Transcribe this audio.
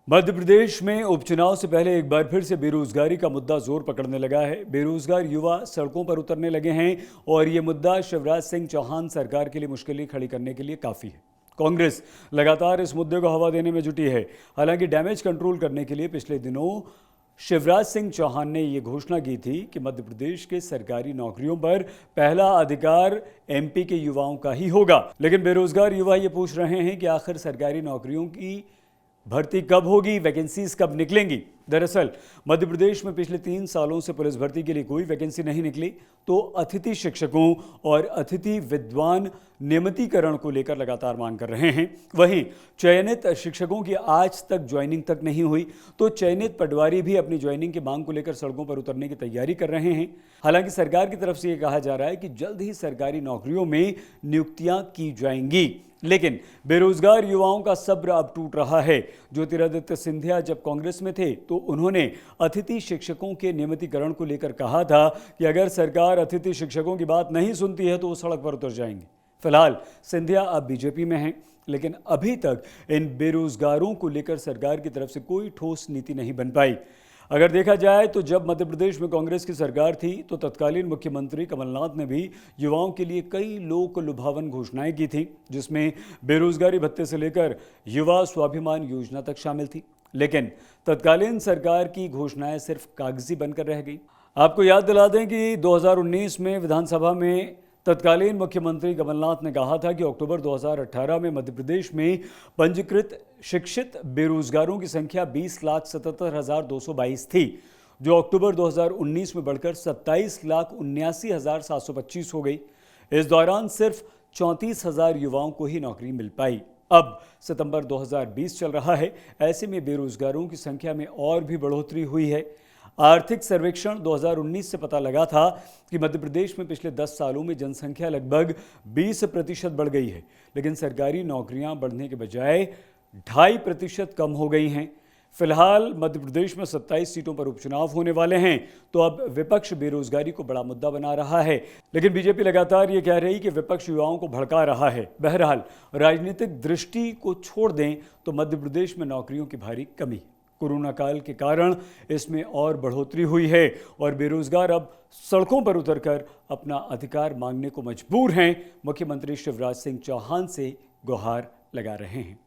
मध्य प्रदेश में उपचुनाव से पहले एक बार फिर से बेरोजगारी का मुद्दा जोर पकड़ने लगा है। बेरोजगार युवा सड़कों पर उतरने लगे हैं और ये मुद्दा शिवराज सिंह चौहान सरकार के लिए मुश्किलें खड़ी करने के लिए काफ़ी है। कांग्रेस लगातार इस मुद्दे को हवा देने में जुटी है। हालांकि डैमेज कंट्रोल करने के लिए पिछले दिनों शिवराज सिंह चौहान ने ये घोषणा की थी कि मध्य प्रदेश के सरकारी नौकरियों पर पहला अधिकार एमपी के युवाओं का ही होगा। लेकिन बेरोजगार युवा ये पूछ रहे हैं कि आखिर सरकारी नौकरियों की भर्ती कब होगी, वैकेंसीज कब निकलेंगी। दरअसल मध्य प्रदेश में पिछले 3 सालों से पुलिस भर्ती के लिए कोई वैकेंसी नहीं निकली, तो अतिथि शिक्षकों और अतिथि विद्वान नियमितीकरण को लेकर लगातार मांग कर रहे हैं। वहीं चयनित शिक्षकों की आज तक ज्वाइनिंग तक नहीं हुई, तो चयनित पटवारी भी अपनी ज्वाइनिंग की मांग को लेकर सड़कों पर उतरने की तैयारी कर रहे हैं। हालांकि सरकार की तरफ से यह कहा जा रहा है कि जल्द ही सरकारी नौकरियों में नियुक्तियां की जाएंगी, लेकिन बेरोजगार युवाओं का सब्र अब टूट रहा है। ज्योतिरादित्य सिंधिया जब कांग्रेस में थे तो उन्होंने अतिथि शिक्षकों के नियमितीकरण को लेकर कहा था कि अगर सरकार अतिथि शिक्षकों की बात नहीं सुनती है तो वो सड़क पर उतर जाएंगे। फिलहाल सिंधिया अब बीजेपी में हैं, लेकिन अभी तक इन बेरोजगारों को लेकर सरकार की तरफ से कोई ठोस नीति नहीं बन पाई। अगर देखा जाए तो जब मध्य प्रदेश में कांग्रेस की सरकार थी तो तत्कालीन मुख्यमंत्री कमलनाथ ने भी युवाओं के लिए कई लोक लुभावन घोषणाएं की थी, जिसमें बेरोजगारी भत्ते से लेकर युवा स्वाभिमान योजना तक शामिल थी। लेकिन तत्कालीन सरकार की घोषणाएं सिर्फ कागजी बनकर रह गई। आपको याद दिला दें कि 2019 में विधानसभा में तत्कालीन मुख्यमंत्री कमलनाथ ने कहा था कि अक्टूबर 2018 में मध्य प्रदेश में पंजीकृत शिक्षित बेरोजगारों की संख्या 20,77,222 थी, जो अक्टूबर 2019 में बढ़कर 27,79,725 हो गई। इस दौरान सिर्फ 34,000 युवाओं को ही नौकरी मिल पाई। अब सितंबर 2020 चल रहा है, ऐसे में बेरोजगारों की संख्या में और भी बढ़ोतरी हुई है। आर्थिक सर्वेक्षण 2019 से पता लगा था कि मध्य प्रदेश में पिछले 10 सालों में जनसंख्या लगभग 20% बढ़ गई है, लेकिन सरकारी नौकरियां बढ़ने के बजाय 2.5% कम हो गई हैं। फिलहाल मध्य प्रदेश में 27 सीटों पर उपचुनाव होने वाले हैं, तो अब विपक्ष बेरोजगारी को बड़ा मुद्दा बना रहा है। लेकिन बीजेपी लगातार ये कह रही कि विपक्ष युवाओं को भड़का रहा है। बहरहाल राजनीतिक दृष्टि को छोड़ दें तो मध्य प्रदेश में नौकरियों की भारी कमी। कोरोना काल के कारण इसमें और बढ़ोतरी हुई है और बेरोजगार अब सड़कों पर उतरकर अपना अधिकार मांगने को मजबूर हैं। मुख्यमंत्री शिवराज सिंह चौहान से गुहार लगा रहे हैं।